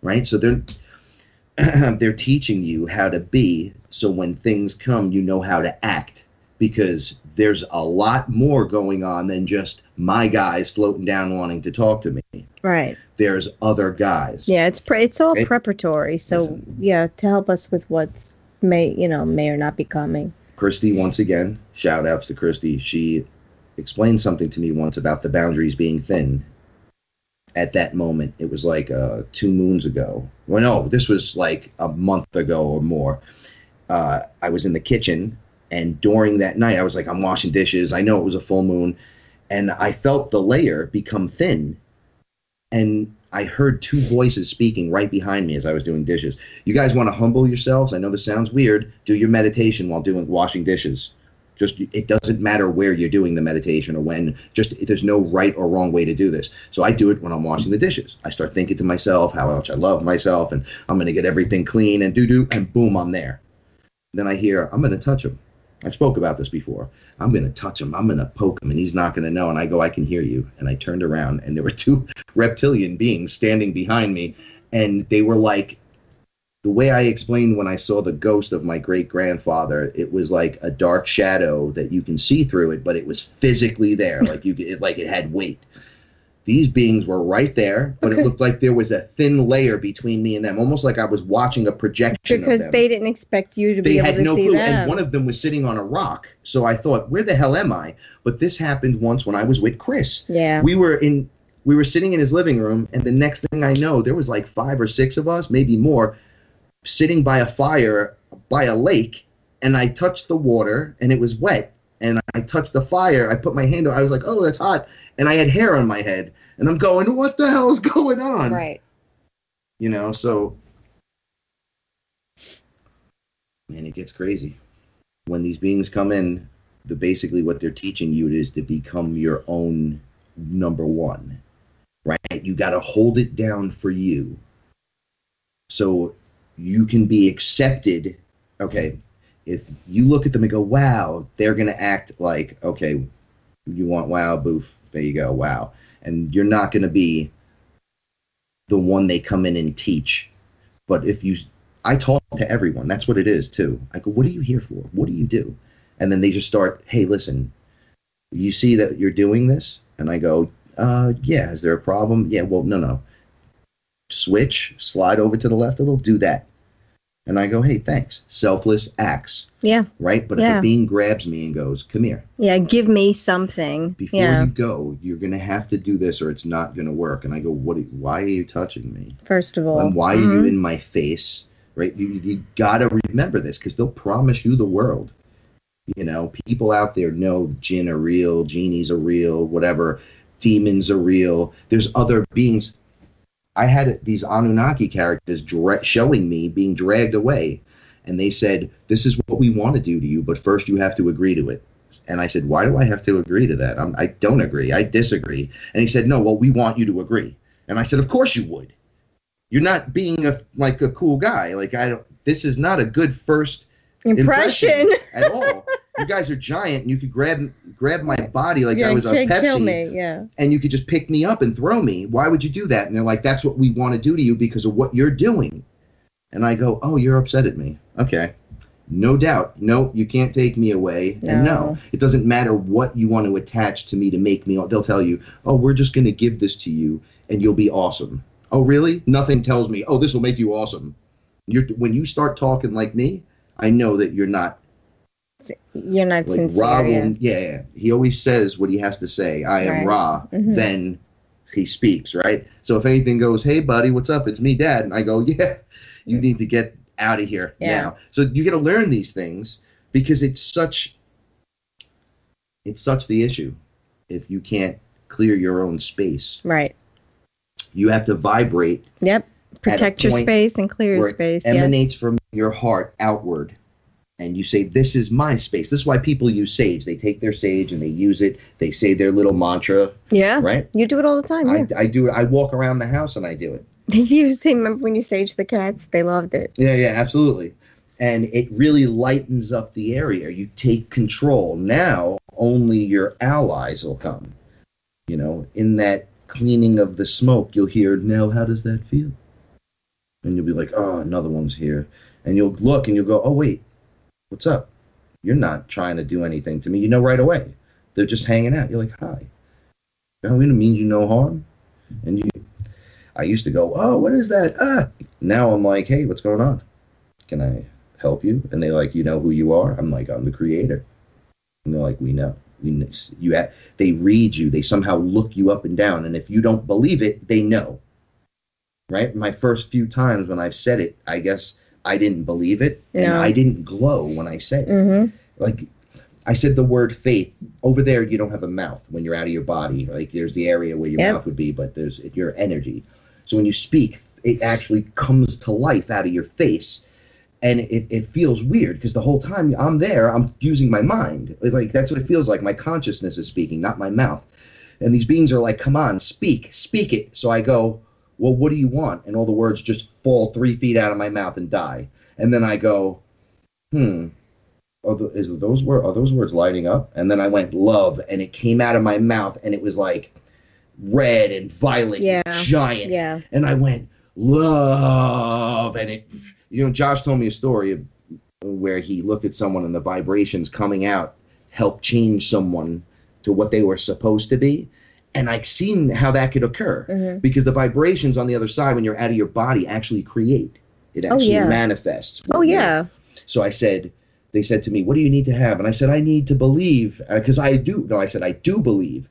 Speaker 4: Right? So they're teaching you how to be. So when things come, you know how to act. Because there's a lot more going on than just my guys floating down wanting to talk to me.
Speaker 5: Right.
Speaker 4: There's other guys.
Speaker 5: Yeah, it's all preparatory. So yeah, to help us with what's may or not be coming.
Speaker 4: Christy, once again, shout outs to Christy. She explained something to me once about the boundaries being thin. At that moment, it was like 2 moons ago. Well, no, this was like a month ago or more. I was in the kitchen, and during that night, I was like, I'm washing dishes. I know it was a full moon, and I felt the layer become thin. And I heard two voices speaking right behind me as I was doing dishes. You guys want to humble yourselves? I know this sounds weird. Do your meditation while washing dishes. Just, it doesn't matter where you're doing the meditation or when. Just, there's no right or wrong way to do this. So I do it when I'm washing the dishes. I start thinking to myself how much I love myself, and I'm going to get everything clean and and boom, I'm there. Then I hear, I'm going to touch him. I spoke about this before. I'm going to touch him. I'm going to poke him, and he's not going to know. And I go, I can hear you. And I turned around, and there were two reptilian beings standing behind me, and they were like, the way I explained when I saw the ghost of my great-grandfather, it was like a dark shadow that you can see through it, but it was physically there, like it had weight. These beings were right there, but it looked like there was a thin layer between me and them, almost like I was watching a projection of them.
Speaker 5: Because they didn't expect you to be able to see them. They had no clue,
Speaker 4: and one of them was sitting on a rock. So I thought, where the hell am I? But this happened once when I was with Chris.
Speaker 5: Yeah.
Speaker 4: We were sitting in his living room, and the next thing I know, there was like 5 or 6 of us, maybe more, sitting by a fire by a lake, and I touched the water, and it was wet. And I touched the fire. I put my hand on. I was like, "Oh, that's hot!" And I had hair on my head, and I'm going, "What the hell is going on?"
Speaker 5: Right.
Speaker 4: You know, so man, it gets crazy when these beings come in. Basically, what they're teaching you is to become your own number one, right? You got to hold it down for you, so you can be accepted. Okay. If you look at them and go, wow, they're going to act like, okay, you want wow, boof, there you go, wow. And you're not going to be the one they come in and teach. But I talk to everyone. That's what it is, too. I go, what are you here for? What do you do? And then they just start, hey, listen, you see that you're doing this? And I go, yeah, is there a problem? Yeah, well, no. Switch, slide over to the left, it'll do that. And I go, hey, thanks. Selfless acts. Yeah. Right? But if a being grabs me and goes, come here.
Speaker 5: Yeah, give me something.
Speaker 4: Before you go, you're going to have to do this or it's not going to work. And I go, why are you touching me?
Speaker 5: First of all.
Speaker 4: And why are you in my face? Right? You got to remember this because they'll promise you the world. You know, people out there know jinn are real, genies are real, whatever. Demons are real. There's other beings. I had these Anunnaki characters showing me being dragged away. And they said, this is what we want to do to you, but first you have to agree to it. And I said, why do I have to agree to that? I don't agree. I disagree. And he said, no, well, we want you to agree. And I said, of course you would. You're not being a cool guy. This is not a good first impression at all. You guys are giant, and you could grab my body like I was a Pepsi,
Speaker 5: kill me,
Speaker 4: and you could just pick me up and throw me. Why would you do that? And they're like, that's what we want to do to you because of what you're doing. And I go, oh, you're upset at me. Okay. No doubt. No, you can't take me away. No. And no, it doesn't matter what you want to attach to me to make me. They'll tell you, oh, we're just going to give this to you, and you'll be awesome. Oh, really? Nothing tells me, oh, this will make you awesome. When you start talking like me, I know that you're not
Speaker 5: sincere.
Speaker 4: Ra yeah. He always says what he has to say. I am Ra. Mm-hmm. Then he speaks, right? So if anything goes, hey, buddy, what's up? It's me, Dad. And I go, yeah, you need to get out of here now. So you got to learn these things because it's such the issue. If you can't clear your own space. Right. You have to vibrate.
Speaker 5: Yep. Protect your space and clear your space.
Speaker 4: It emanates from your heart outward. And you say, this is my space. This is why people use sage. They take their sage and they use it. They say their little mantra. Yeah. Right?
Speaker 5: You do it all the time. Yeah.
Speaker 4: I do it. I walk around the house and I do it.
Speaker 5: Remember when you saged the cats? They loved it.
Speaker 4: Yeah, absolutely. And it really lightens up the area. You take control. Now, only your allies will come. You know, in that cleaning of the smoke, you'll hear, now, how does that feel? And you'll be like, oh, another one's here. And you'll look and you'll go, oh, wait. What's up? You're not trying to do anything to me. You know right away. They're just hanging out. You're like, hi. That means you no harm. And I used to go, oh, what is that? Now I'm like, hey, what's going on? Can I help you? And they're like, you know who you are? I'm like, I'm the creator. And they're like, we know. They read you. They somehow look you up and down. And if you don't believe it, they know. Right? My first few times when I've said it, I guess I didn't believe it, and I didn't glow when I said it. Mm-hmm. Like, I said the word faith. Over there, you don't have a mouth when you're out of your body. Like there's the area where your mouth would be, but there's your energy. So when you speak, it actually comes to life out of your face. And it feels weird because the whole time I'm there, I'm using my mind. Like that's what it feels like. My consciousness is speaking, not my mouth. And these beings are like, come on, speak it. So I go, well, what do you want? And all the words just fall 3 feet out of my mouth and die. And then I go, are those words lighting up? And then I went, love, and it came out of my mouth, and it was like red and violet and giant. Yeah. And I went, love, and it, Josh told me a story where he looked at someone and the vibrations coming out helped change someone to what they were supposed to be. And I've seen how that could occur because the vibrations on the other side when you're out of your body actually create. It actually manifests. So they said to me, what do you need to have? And I said, I need to believe because I do. No, I said, I do believe.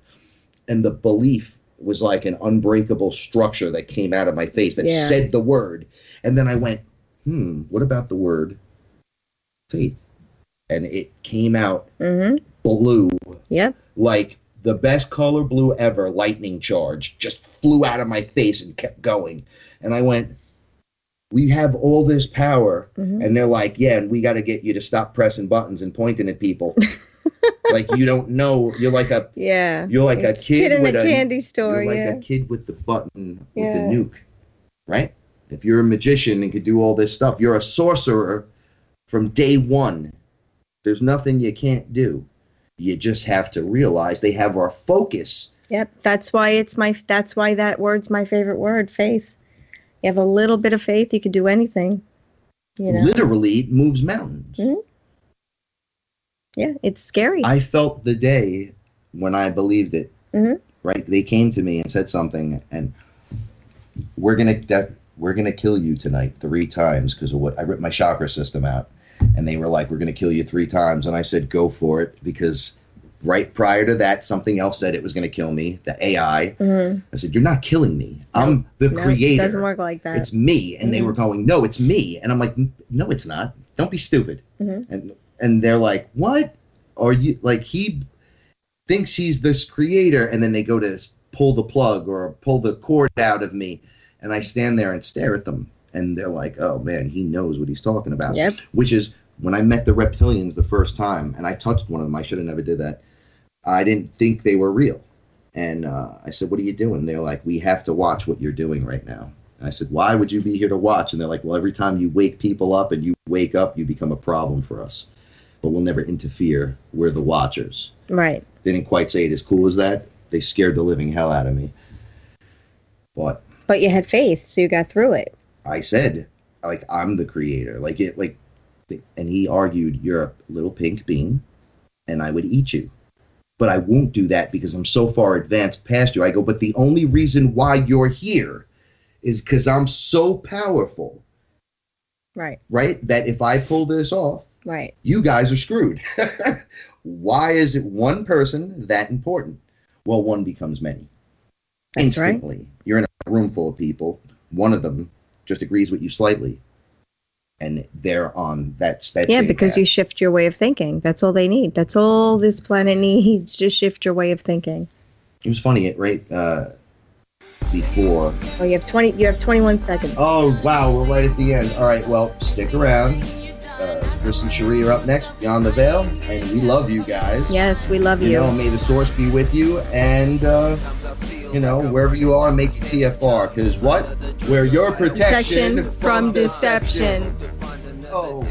Speaker 4: And the belief was like an unbreakable structure that came out of my face that said the word. And then I went, what about the word faith? And it came out blue. Yep. Like the best color blue ever, lightning charge, just flew out of my face and kept going. And I went, we have all this power. And they're like, yeah, and we got to get you to stop pressing buttons and pointing at people. Like you don't know. You're like a a kid
Speaker 5: in
Speaker 4: with
Speaker 5: a candy store.
Speaker 4: You're like a kid with the button with the nuke, right? If you're a magician and could do all this stuff, you're a sorcerer from day one. There's nothing you can't do. You just have to realize they have our focus.
Speaker 5: Yep, that's why that word's my favorite word, faith. You have a little bit of faith, you can do anything.
Speaker 4: Literally, it moves mountains.
Speaker 5: Yeah, it's scary.
Speaker 4: I felt the day when I believed it. Right? They came to me and said something, and we're gonna kill you tonight 3 times because of what I ripped my chakra system out. And they were like, we're going to kill you 3 times. And I said, go for it. Because right prior to that, something else said it was going to kill me, the AI. I said, you're not killing me. I'm the creator.
Speaker 5: It doesn't work like that.
Speaker 4: It's me. And they were going, no, it's me. And I'm like, no, it's not. Don't be stupid. And they're like, what? Are you, like, he thinks he's this creator. And then they go to pull the plug or pull the cord out of me. And I stand there and stare at them. And they're like, oh, man, he knows what he's talking about. Yep. Which is when I met the reptilians the first time, and I touched one of them. I should have never did that. I didn't think they were real. And I said, what are you doing? They're like, we have to watch what you're doing right now. And I said, why would you be here to watch? And they're like, well, every time you wake people up and you wake up, you become a problem for us. But we'll never interfere. We're the watchers. Right. They didn't quite say it as cool as that. They scared the living hell out of me.
Speaker 5: But you had faith, so you got through it.
Speaker 4: I said, like, I'm the creator. And he argued, you're a little pink bean, and I would eat you. But I won't do that because I'm so far advanced past you. I go, but the only reason why you're here is because I'm so powerful. Right. Right? That if I pull this off, you guys are screwed. Why is it one person that important? Well, one becomes many. That's instantly. Right. You're in a room full of people. One of them just agrees with you slightly, and they're on that
Speaker 5: because path. You shift your way of thinking. That's all they need. That's all this planet needs. Just shift your way of thinking.
Speaker 4: It was funny, before.
Speaker 5: Oh, you have 21 seconds.
Speaker 4: Oh wow, we're right at the end. All right, well, stick around. Chris and Cherie are up next, Beyond the Veil, and we love you guys.
Speaker 5: Yes, we love you.
Speaker 4: May the source be with you, and wherever you are, make the TFR, because what? We're your protection
Speaker 5: from deception.
Speaker 4: Oh.